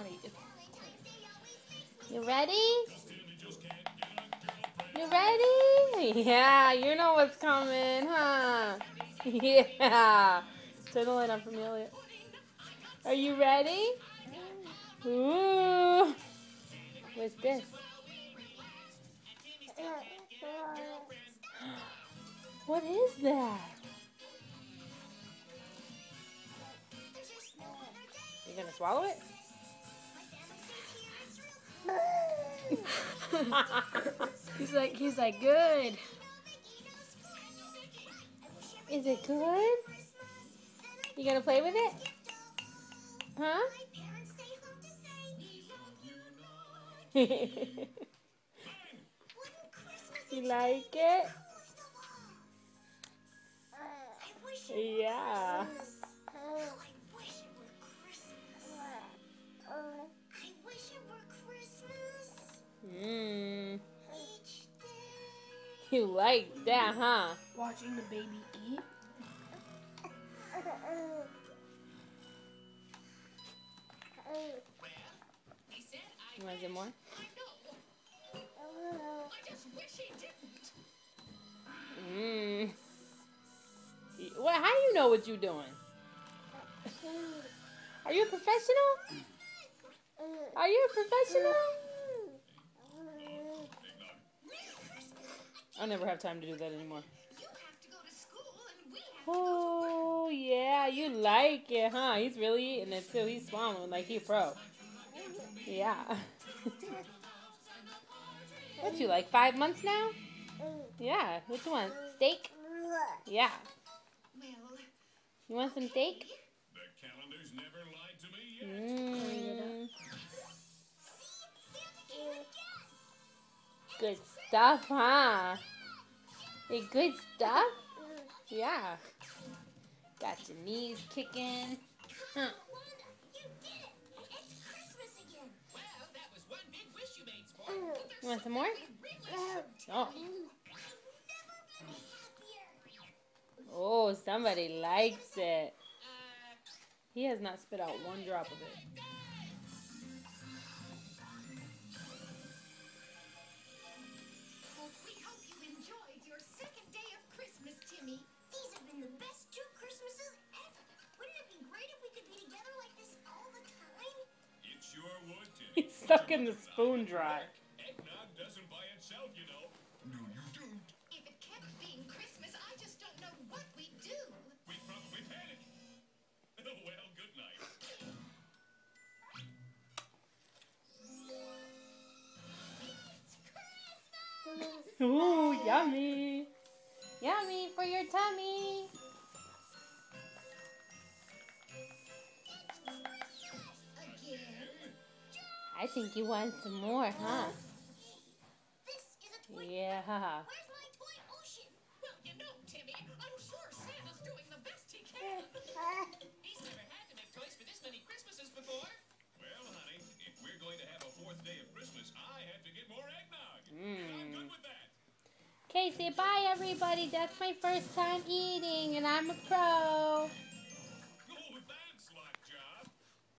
money. You ready? You ready? Yeah, you know what's coming, huh? Yeah. Turn the light on for me, Elliot. Are you ready? Ooh. What's this? What is that? You gonna swallow it? He's like, good. Is it good? You gonna play with it? Huh? You like it? Yeah. Mmm. You like that, huh? Watching the baby eat. You want some more? Mmm. What? How do you know what you're doing? Are you a professional? Are you a professional? I'll never have time to do that anymore. Oh, yeah, you like it, huh? He's really eating it too. He's swallowing like he's pro. Yeah. What you like, 5 months now? Yeah. What you want? Steak? Yeah. You want some steak? Mmm. Good stuff, huh? Hey, good stuff? Yeah. Got your knees kicking. Huh. You want some more? Oh. Oh, somebody likes it. He has not spit out one drop of it. We hope you enjoyed your second day of Christmas, Timmy. These have been the best 2 Christmases ever. Wouldn't it be great if we could be together like this all the time? It sure would, Timmy. He's sucking the spoon dry. Eggnog doesn't by itself, you know. No, you don't. If it kept being Christmas, I just don't know what we'd do. We'd probably panic. Well, good night. Ooh, yummy. Yummy for your tummy. Again? I think you want some more, huh? This is a toy. Yeah. Where's my toy ocean? Well, you know, Timmy, I'm sure Santa's doing the best he can. He's never had to make toys for this many Christmases before. Well, honey, if we're going to have a 4th day of Christmas, I have to get more eggnog. And I'm good with that. Okay, say bye, everybody. That's my first time eating, and I'm a pro.